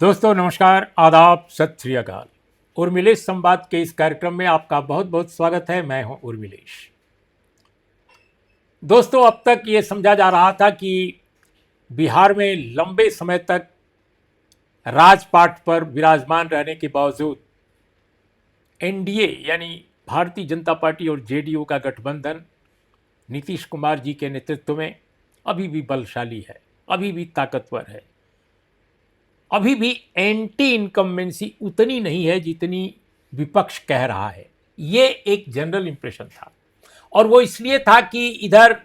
दोस्तों नमस्कार, आदाब, सत श्री अकाल। उर्मिलेश संवाद के इस कार्यक्रम में आपका बहुत बहुत स्वागत है। मैं हूं उर्मिलेश। दोस्तों, अब तक ये समझा जा रहा था कि बिहार में लंबे समय तक राजपाट पर विराजमान रहने के बावजूद एनडीए यानी भारतीय जनता पार्टी और जेडीयू का गठबंधन नीतीश कुमार जी के नेतृत्व में अभी भी बलशाली है, अभी भी ताकतवर है। अभी भी एंटी इनकम्बेंसी उतनी नहीं है जितनी विपक्ष कह रहा है। ये एक जनरल इंप्रेशन था, और वो इसलिए था कि इधर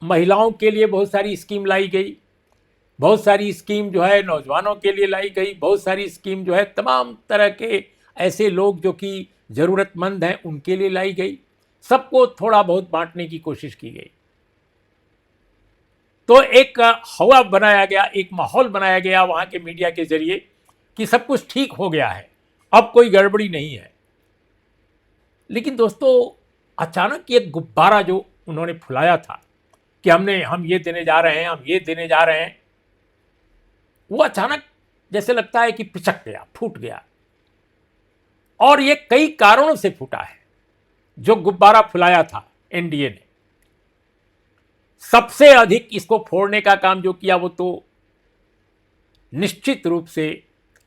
महिलाओं के लिए बहुत सारी स्कीम लाई गई, बहुत सारी स्कीम जो है नौजवानों के लिए लाई गई, बहुत सारी स्कीम जो है तमाम तरह के ऐसे लोग जो कि ज़रूरतमंद हैं उनके लिए लाई गई। सबको थोड़ा बहुत बांटने की कोशिश की गई। तो एक हवा बनाया गया, एक माहौल बनाया गया वहाँ के मीडिया के जरिए कि सब कुछ ठीक हो गया है, अब कोई गड़बड़ी नहीं है। लेकिन दोस्तों, अचानक एक गुब्बारा जो उन्होंने फुलाया था कि हम ये देने जा रहे हैं, हम ये देने जा रहे हैं, वो अचानक जैसे लगता है कि पिचक गया, फूट गया। और ये कई कारणों से फूटा है। जो गुब्बारा फुलाया था एनडीए ने, सबसे अधिक इसको फोड़ने का काम जो किया वो तो निश्चित रूप से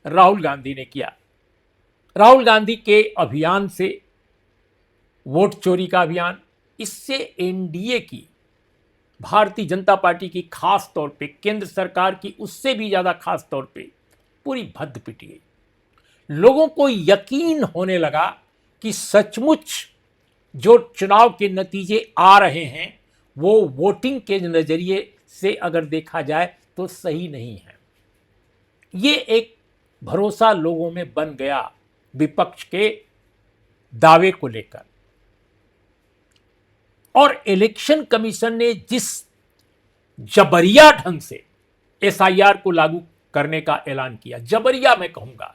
राहुल गांधी ने किया। राहुल गांधी के अभियान से, वोट चोरी का अभियान, इससे एनडीए की, भारतीय जनता पार्टी की, खास तौर पे केंद्र सरकार की उससे भी ज़्यादा खास तौर पे पूरी भद्द पिटी गई। लोगों को यकीन होने लगा कि सचमुच जो चुनाव के नतीजे आ रहे हैं वो वोटिंग के नज़रिए से अगर देखा जाए तो सही नहीं है। ये एक भरोसा लोगों में बन गया विपक्ष के दावे को लेकर। और इलेक्शन कमीशन ने जिस जबरिया ढंग से एसआईआर को लागू करने का ऐलान किया, जबरिया मैं कहूंगा,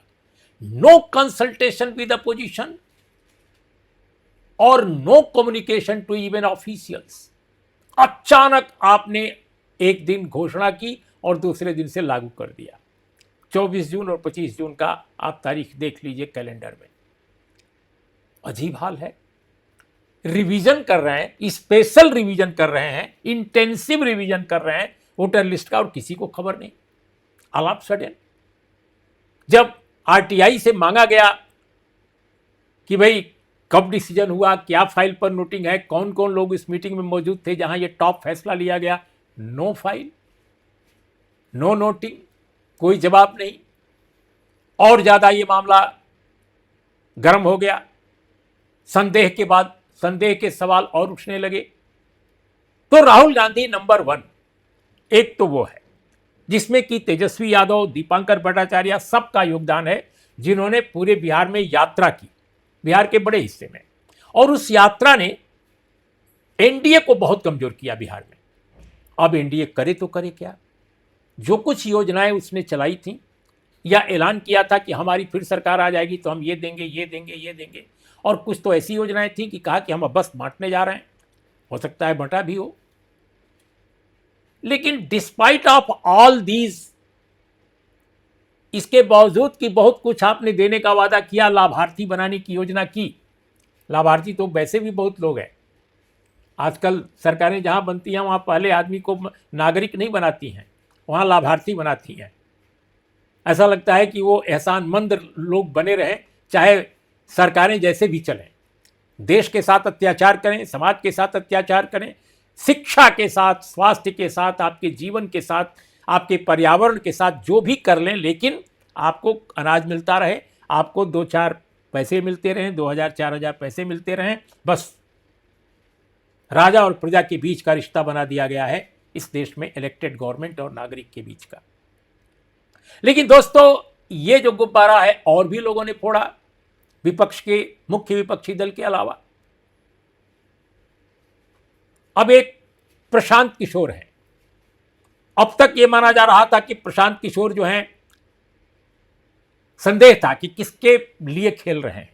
नो कंसल्टेशन विद अपोजिशन और no communication to even officials. अचानक आपने एक दिन घोषणा की और दूसरे दिन से लागू कर दिया। 24 जून और 25 जून का आप तारीख देख लीजिए कैलेंडर में। अजीब हाल है। रिवीजन कर रहे हैं, स्पेशल रिवीजन कर रहे हैं, इंटेंसिव रिवीजन कर रहे हैं वोटर लिस्ट का, और किसी को खबर नहीं। ऑल ऑफ सडन जब आरटीआई से मांगा गया कि भाई कब डिसीजन हुआ, क्या फाइल पर नोटिंग है, कौन कौन लोग इस मीटिंग में मौजूद थे जहां ये टॉप फैसला लिया गया, नो फाइल, नो नोटिंग, कोई जवाब नहीं। और ज्यादा ये मामला गर्म हो गया। संदेह के बाद संदेह के सवाल और उठने लगे। तो राहुल गांधी नंबर 1, एक तो वो है जिसमें कि तेजस्वी यादव, दीपांकर भट्टाचार्य, सबका योगदान है, जिन्होंने पूरे बिहार में यात्रा की, बिहार के बड़े हिस्से में। और उस यात्रा ने एनडीए को बहुत कमजोर किया बिहार में। अब एनडीए करे तो करे क्या? जो कुछ योजनाएं उसने चलाई थी या ऐलान किया था कि हमारी फिर सरकार आ जाएगी तो हम ये देंगे, ये देंगे, ये देंगे, और कुछ तो ऐसी योजनाएं थी कि कहा कि हम अब बस बांटने जा रहे हैं, हो सकता है बंटा भी हो। लेकिन डिस्पाइट ऑफ ऑल दीज, इसके बावजूद कि बहुत कुछ आपने देने का वादा किया, लाभार्थी बनाने की योजना की। लाभार्थी तो वैसे भी बहुत लोग हैं। आजकल सरकारें जहां बनती हैं वहां पहले आदमी को नागरिक नहीं बनाती हैं, वहां लाभार्थी बनाती हैं। ऐसा लगता है कि वो एहसानमंद लोग बने रहें, चाहे सरकारें जैसे भी चलें, देश के साथ अत्याचार करें, समाज के साथ अत्याचार करें, शिक्षा के साथ, स्वास्थ्य के साथ, आपके जीवन के साथ, आपके पर्यावरण के साथ जो भी कर लें, लेकिन आपको अनाज मिलता रहे, आपको 2-4 पैसे मिलते रहें, 2000-4000 पैसे मिलते रहें। बस राजा और प्रजा के बीच का रिश्ता बना दिया गया है इस देश में, इलेक्टेड गवर्नमेंट और नागरिक के बीच का। लेकिन दोस्तों, ये जो गुब्बारा है और भी लोगों ने फोड़ा, विपक्ष के मुख्य विपक्षी दल के अलावा। अब एक प्रशांत किशोर है। अब तक ये माना जा रहा था कि प्रशांत किशोर जो हैं, संदेह था कि किसके लिए खेल रहे हैं,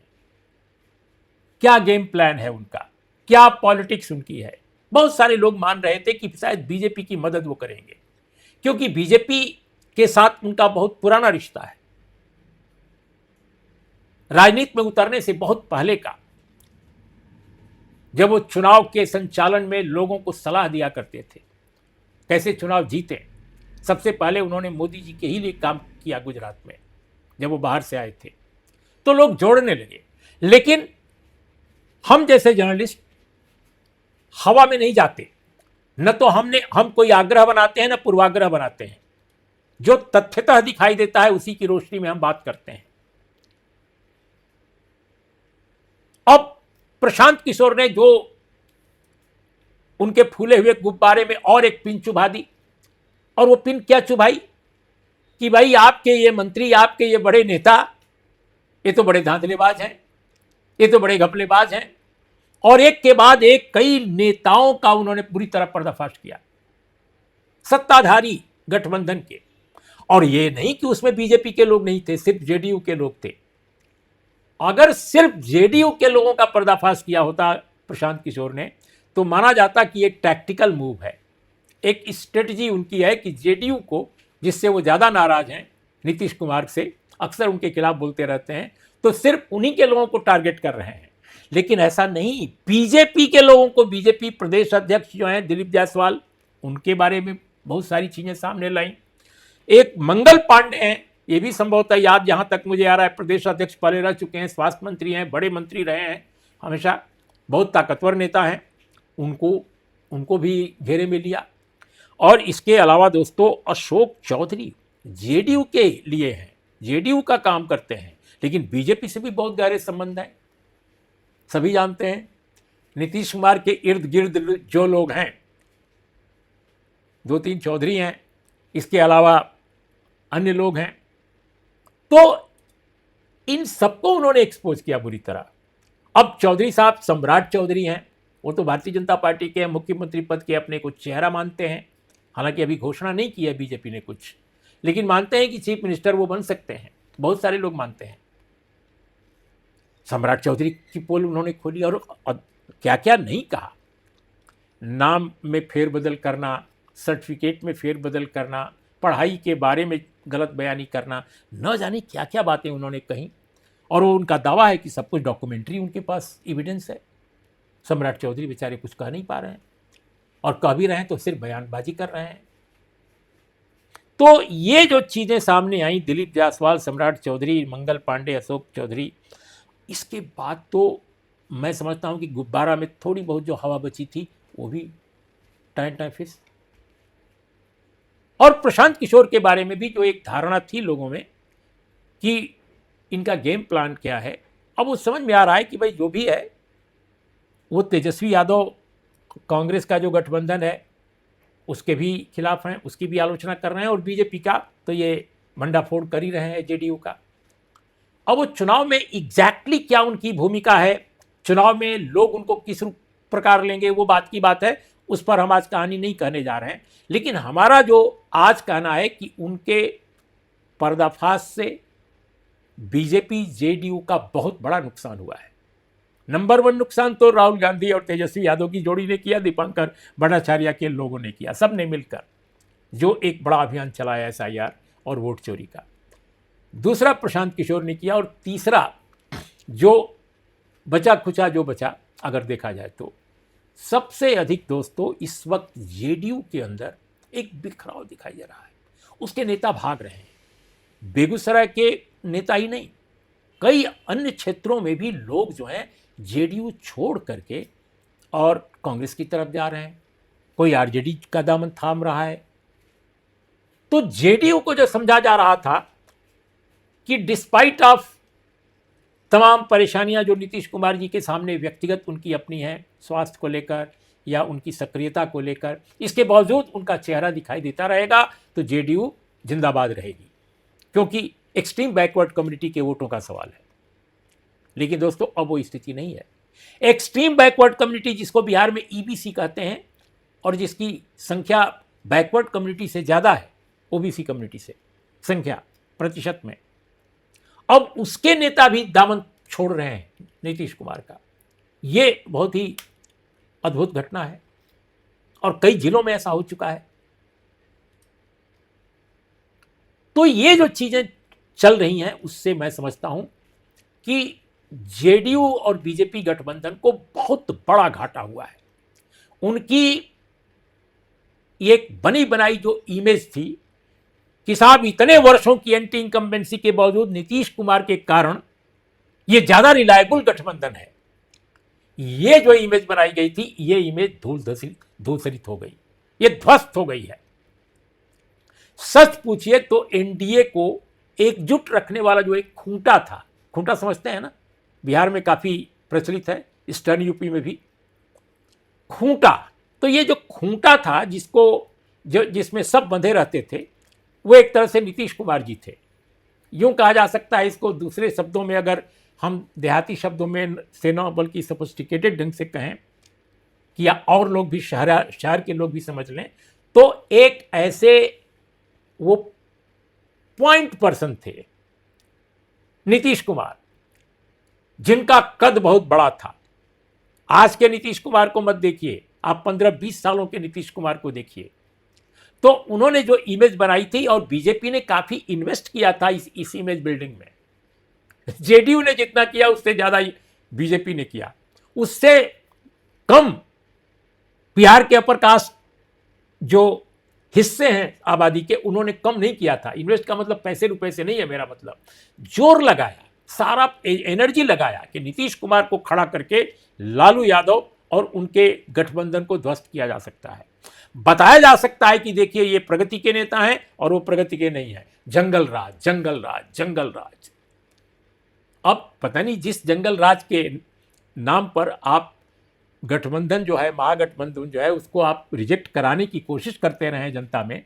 क्या गेम प्लान है उनका, क्या पॉलिटिक्स उनकी है। बहुत सारे लोग मान रहे थे कि शायद बीजेपी की मदद वो करेंगे, क्योंकि बीजेपी के साथ उनका बहुत पुराना रिश्ता है, राजनीति में उतरने से बहुत पहले का, जब वो चुनाव के संचालन में लोगों को सलाह दिया करते थे कैसे चुनाव जीते। सबसे पहले उन्होंने मोदी जी के ही लिए काम किया गुजरात में, जब वो बाहर से आए थे तो लोग जोड़ने लगे। लेकिन हम जैसे जर्नलिस्ट हवा में नहीं जाते, न तो हम कोई आग्रह बनाते हैं न पूर्वाग्रह बनाते हैं। जो तथ्यतः दिखाई देता है उसी की रोशनी में हम बात करते हैं। अब प्रशांत किशोर ने जो उनके फूले हुए गुब्बारे में और एक पिन चुभा दी, और वो पिन क्या चुभाई कि भाई आपके ये मंत्री, आपके ये बड़े नेता, ये तो बड़े धांधलेबाज हैं, ये तो बड़े घपलेबाज हैं। और एक के बाद एक कई नेताओं का उन्होंने पूरी तरह पर्दाफाश किया, सत्ताधारी गठबंधन के। और ये नहीं कि उसमें बीजेपी के लोग नहीं थे, सिर्फ जेडीयू के लोग थे। अगर सिर्फ जेडीयू के लोगों का पर्दाफाश किया होता प्रशांत किशोर ने, तो माना जाता कि एक टैक्टिकल मूव है, एक स्ट्रेटजी उनकी है कि जेडीयू को, जिससे वो ज़्यादा नाराज हैं नीतीश कुमार से, अक्सर उनके खिलाफ बोलते रहते हैं, तो सिर्फ उन्हीं के लोगों को टारगेट कर रहे हैं। लेकिन ऐसा नहीं, बीजेपी के लोगों को, बीजेपी प्रदेश अध्यक्ष जो हैं दिलीप जायसवाल, उनके बारे में बहुत सारी चीज़ें सामने लाई। एक मंगल पांडे हैं, ये भी संभवतः याद, जहाँ तक मुझे आ रहा है, प्रदेश अध्यक्ष पहले रह चुके हैं, स्वास्थ्य मंत्री हैं, बड़े मंत्री रहे हैं हमेशा, बहुत ताकतवर नेता हैं, उनको भी घेरे में लिया। और इसके अलावा दोस्तों अशोक चौधरी जेडीयू के लिए हैं, जेडीयू का काम करते हैं, लेकिन बीजेपी से भी बहुत गहरे संबंध हैं। सभी जानते हैं नीतीश कुमार के इर्द गिर्द जो लोग हैं, 2-3 चौधरी हैं, इसके अलावा अन्य लोग हैं, तो इन सबको उन्होंने एक्सपोज किया बुरी तरह। अब चौधरी साहब सम्राट चौधरी हैं, वो तो भारतीय जनता पार्टी के मुख्यमंत्री पद के अपने कुछ चेहरा मानते हैं, हालांकि अभी घोषणा नहीं की है बीजेपी ने कुछ, लेकिन मानते हैं कि चीफ मिनिस्टर वो बन सकते हैं, बहुत सारे लोग मानते हैं। सम्राट चौधरी की पोल उन्होंने खोली और क्या क्या नहीं कहा, नाम में फेरबदल करना, सर्टिफिकेट में फेरबदल करना, पढ़ाई के बारे में गलत बयानी करना, न जाने क्या क्या बातें उन्होंने कही। और वो उनका दावा है कि सब कुछ डॉक्यूमेंट्री उनके पास एविडेंस है। सम्राट चौधरी बेचारे कुछ कह नहीं पा रहे हैं, और कह भी रहे हैं तो सिर्फ बयानबाजी कर रहे हैं। तो ये जो चीज़ें सामने आई, दिलीप जायसवाल, सम्राट चौधरी, मंगल पांडे, अशोक चौधरी, इसके बाद तो मैं समझता हूँ कि गुब्बारा में थोड़ी बहुत जो हवा बची थी वो भी टाइम फिस। और प्रशांत किशोर के बारे में भी जो एक धारणा थी लोगों में कि इनका गेम प्लान क्या है, अब वो समझ में आ रहा है कि भाई जो भी है वो तेजस्वी यादव, कांग्रेस का जो गठबंधन है उसके भी खिलाफ हैं, उसकी भी आलोचना कर रहे हैं, और बीजेपी का तो ये भंडाफोड़ कर ही रहे हैं, जेडीयू का। अब वो चुनाव में एग्जैक्टली क्या उनकी भूमिका है, चुनाव में लोग उनको किस प्रकार लेंगे, वो बात की बात है, उस पर हम आज कहानी नहीं कहने जा रहे हैं। लेकिन हमारा जो आज कहना है कि उनके पर्दाफाश से बीजेपी जेडीयू का बहुत बड़ा नुकसान हुआ है। नंबर 1 नुकसान तो राहुल गांधी और तेजस्वी यादव की जोड़ी ने किया, दीपांकर भट्टाचार्य के लोगों ने किया, सब ने मिलकर जो एक बड़ा अभियान चलाया एसआईआर और वोट चोरी का। दूसरा प्रशांत किशोर ने किया, और तीसरा जो बचा खुचा जो बचा, अगर देखा जाए तो सबसे अधिक दोस्तों इस वक्त जेडीयू के अंदर एक बिखराव दिखाई दे रहा है। उसके नेता भाग रहे हैं, बेगूसराय के नेता ही नहीं, कई अन्य क्षेत्रों में भी लोग जो हैं जेडीयू छोड़ करके और कांग्रेस की तरफ जा रहे हैं, कोई आरजेडी का दामन थाम रहा है। तो जेडीयू को जो समझा जा रहा था कि डिस्पाइट ऑफ तमाम परेशानियां जो नीतीश कुमार जी के सामने व्यक्तिगत उनकी अपनी हैं, स्वास्थ्य को लेकर या उनकी सक्रियता को लेकर, इसके बावजूद उनका चेहरा दिखाई देता रहेगा, तो जेडीयू जिंदाबाद रहेगी, क्योंकि एक्सट्रीम बैकवर्ड कम्युनिटी के वोटों का सवाल है। लेकिन दोस्तों अब वो स्थिति नहीं है। एक्सट्रीम बैकवर्ड कम्युनिटी, जिसको बिहार में ईबीसी कहते हैं, और जिसकी संख्या बैकवर्ड कम्युनिटी से ज़्यादा है ओबीसी कम्युनिटी से संख्या प्रतिशत में, अब उसके नेता भी दामन छोड़ रहे हैं नीतीश कुमार का। ये बहुत ही अद्भुत घटना है, और कई जिलों में ऐसा हो चुका है। तो ये जो चीज़ें चल रही हैं उससे मैं समझता हूं कि जेडीयू और बीजेपी गठबंधन को बहुत बड़ा घाटा हुआ है। उनकी एक बनी बनाई जो इमेज थी कि साहब इतने वर्षों की एंटी इनकम्बेंसी के बावजूद नीतीश कुमार के कारण ये ज्यादा रिलायबल गठबंधन है, ये जो इमेज बनाई गई थी ये इमेज धूलसरित हो गई, ये ध्वस्त हो गई है। सच पूछिए तो एनडीए को एकजुट रखने वाला जो एक खूंटा था, खूंटा समझते हैं ना, बिहार में काफी प्रचलित है, ईस्टर्न यूपी में भी खूंटा, तो ये जो खूंटा था जिसमें सब बंधे रहते थे वो एक तरह से नीतीश कुमार जी थे। यूं कहा जा सकता है, इसको दूसरे शब्दों में अगर हम देहाती शब्दों में से न बल्कि सोफिस्टिकेटेड ढंग से कहें कि या और लोग भी शहर के लोग भी समझ लें, तो एक ऐसे वो पॉइंट पर्सन थे नीतीश कुमार जिनका कद बहुत बड़ा था। आज के नीतीश कुमार को मत देखिए, आप 15-20 सालों के नीतीश कुमार को देखिए। तो उन्होंने जो इमेज बनाई थी और बीजेपी ने काफी इन्वेस्ट किया था इस इमेज बिल्डिंग में। जेडीयू ने जितना किया उससे ज्यादा बीजेपी ने किया, उससे कम बिहार के अपर कास्ट जो हिस्से हैं आबादी के, उन्होंने कम नहीं किया था। इन्वेस्ट का मतलब पैसे रुपए से नहीं है मेरा मतलब, जोर लगाया, सारा एनर्जी लगाया कि नीतीश कुमार को खड़ा करके लालू यादव और उनके गठबंधन को ध्वस्त किया जा सकता है। बताया जा सकता है कि देखिए ये प्रगति के नेता हैं और वो प्रगति के नहीं है, जंगल राज जंगल राज जंगल राज। अब पता नहीं जिस जंगल राज के नाम पर आप गठबंधन जो है, महागठबंधन जो है, उसको आप रिजेक्ट कराने की कोशिश करते रहे जनता में।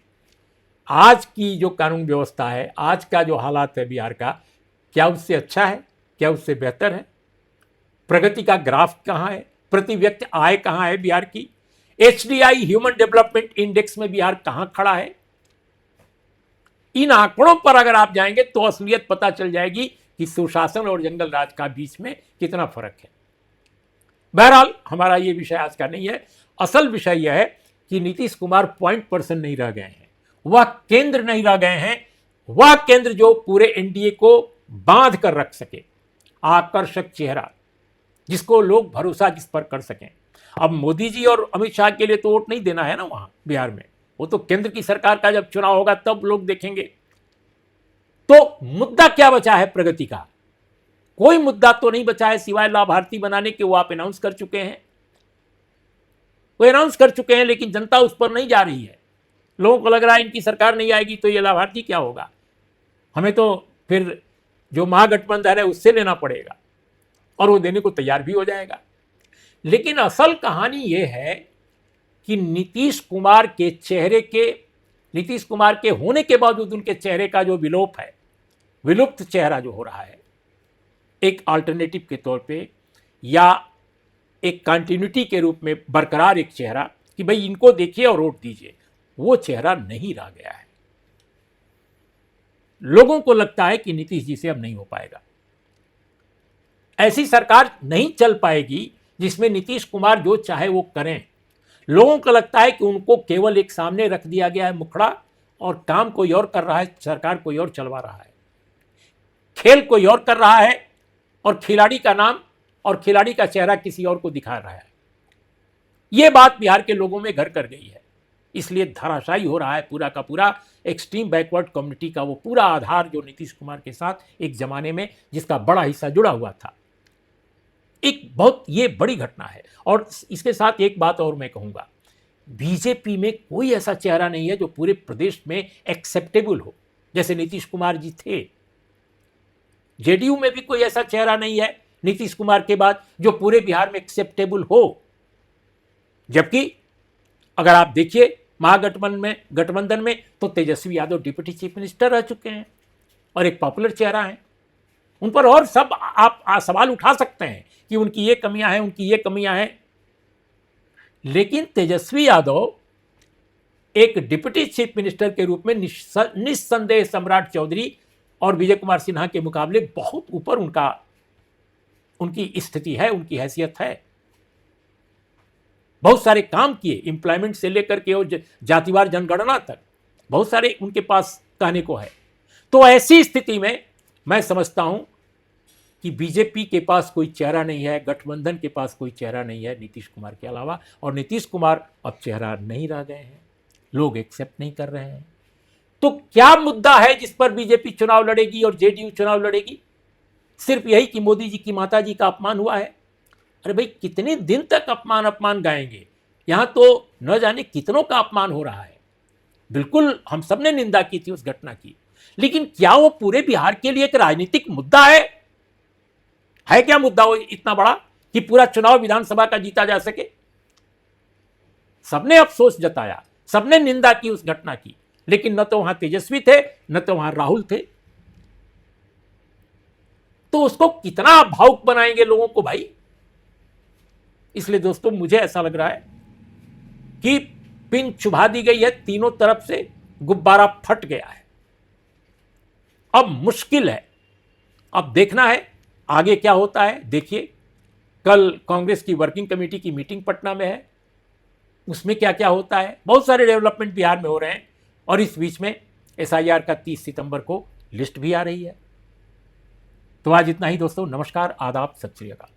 आज की जो कानून व्यवस्था है, आज का जो हालात है बिहार का, क्या उससे अच्छा है? क्या उससे बेहतर है? प्रगति का ग्राफ कहाँ है? प्रति व्यक्ति आय कहाँ है बिहार की? एचडीआई ह्यूमन डेवलपमेंट इंडेक्स में बिहार कहाँ खड़ा है? इन आंकड़ों पर अगर आप जाएंगे तो असलियत पता चल जाएगी कि सुशासन और जंगल राज का बीच में कितना फर्क है। बहरहाल हमारा ये विषय आज का नहीं है। असल विषय यह है कि नीतीश कुमार पॉइंट पर्सन नहीं रह गए हैं, वह केंद्र नहीं रह गए हैं, वह केंद्र जो पूरे एनडीए को बांध कर रख सके, आकर्षक चेहरा जिसको लोग भरोसा जिस पर कर सकें। अब मोदी जी और अमित शाह के लिए तो वोट नहीं देना है ना वहां बिहार में, वो तो केंद्र की सरकार का जब चुनाव होगा तब लोग देखेंगे। तो मुद्दा क्या बचा है प्रगति का? कोई मुद्दा तो नहीं बचा है सिवाय लाभार्थी बनाने के। वो आप अनाउंस कर चुके हैं, वो अनाउंस कर चुके हैं, लेकिन जनता उस पर नहीं जा रही है। लोगों को लग रहा है इनकी सरकार नहीं आएगी तो ये लाभार्थी क्या होगा, हमें तो फिर जो महागठबंधन है उससे लेना पड़ेगा, और वो देने को तैयार भी हो जाएगा। लेकिन असल कहानी ये है कि नीतीश कुमार के होने के बावजूद उनके चेहरे का जो विलोप है, विलुप्त चेहरा जो हो रहा है, एक अल्टरनेटिव के तौर पे या एक कंटिन्यूटी के रूप में बरकरार एक चेहरा कि भाई इनको देखिए और वोट दीजिए, वो चेहरा नहीं रह गया है। लोगों को लगता है कि नीतीश जी से अब नहीं हो पाएगा, ऐसी सरकार नहीं चल पाएगी जिसमें नीतीश कुमार जो चाहे वो करें। लोगों को लगता है कि उनको केवल एक सामने रख दिया गया है मुखड़ा, और काम कोई और कर रहा है, सरकार कोई और चलवा रहा है, खेल कोई और कर रहा है, और खिलाड़ी का नाम और खिलाड़ी का चेहरा किसी और को दिखा रहा है। यह बात बिहार के लोगों में घर कर गई है, इसलिए धराशायी हो रहा है पूरा का पूरा एक्सट्रीम बैकवर्ड कम्युनिटी का वो पूरा आधार जो नीतीश कुमार के साथ एक जमाने में जिसका बड़ा हिस्सा जुड़ा हुआ था। एक बहुत ये बड़ी घटना है। और इसके साथ एक बात और मैं कहूँगा, बीजेपी में कोई ऐसा चेहरा नहीं है जो पूरे प्रदेश में एक्सेप्टेबल हो जैसे नीतीश कुमार जी थे। जेडीयू में भी कोई ऐसा चेहरा नहीं है नीतीश कुमार के बाद जो पूरे बिहार में एक्सेप्टेबल हो। जबकि अगर आप देखिए गठबंधन में तो Tejashwi Yadav deputy chief minister रह चुके हैं और एक पॉपुलर चेहरा है। उन पर और सब आप सवाल उठा सकते हैं कि उनकी ये कमियां हैं, उनकी ये कमियां हैं, लेकिन तेजस्वी यादव एक डिप्टी चीफ मिनिस्टर के रूप में निस्संदेह सम्राट चौधरी और विजय कुमार सिन्हा के मुकाबले बहुत ऊपर उनकी स्थिति है, उनकी हैसियत है। बहुत सारे काम किए, एम्प्लॉयमेंट से लेकर के और जातिवार जनगणना तक बहुत सारे उनके पास कहने को है। तो ऐसी स्थिति में मैं समझता हूं कि बीजेपी के पास कोई चेहरा नहीं है, गठबंधन के पास कोई चेहरा नहीं है नीतीश कुमार के अलावा, और नीतीश कुमार अब चेहरा नहीं रह गए हैं, लोग एक्सेप्ट नहीं कर रहे हैं। तो क्या मुद्दा है जिस पर बीजेपी चुनाव लड़ेगी और जेडीयू चुनाव लड़ेगी? सिर्फ यही कि मोदी जी की माता जी का अपमान हुआ है? अरे भाई, कितने दिन तक अपमान अपमान गाएंगे? यहां तो न जाने कितनों का अपमान हो रहा है। बिल्कुल हम सब ने निंदा की थी उस घटना की, लेकिन क्या वो पूरे बिहार के लिए एक राजनीतिक मुद्दा है? क्या मुद्दा वो इतना बड़ा कि पूरा चुनाव विधानसभा का जीता जा सके? सबने अफसोस जताया, सबने निंदा की उस घटना की, लेकिन न तो वहां तेजस्वी थे, न तो वहां राहुल थे। तो उसको कितना भावुक बनाएंगे लोगों को भाई? इसलिए दोस्तों, मुझे ऐसा लग रहा है कि पिन चुभा दी गई है, तीनों तरफ से गुब्बारा फट गया है। अब मुश्किल है, अब देखना है आगे क्या होता है। देखिए, कल कांग्रेस की वर्किंग कमेटी की मीटिंग पटना में है, उसमें क्या क्या होता है। बहुत सारे डेवलपमेंट बिहार में हो रहे हैं, और इस बीच में एसआईआर का 30 सितंबर को लिस्ट भी आ रही है। तो आज इतना ही दोस्तों, नमस्कार, आदाब, सत श्री अकाल।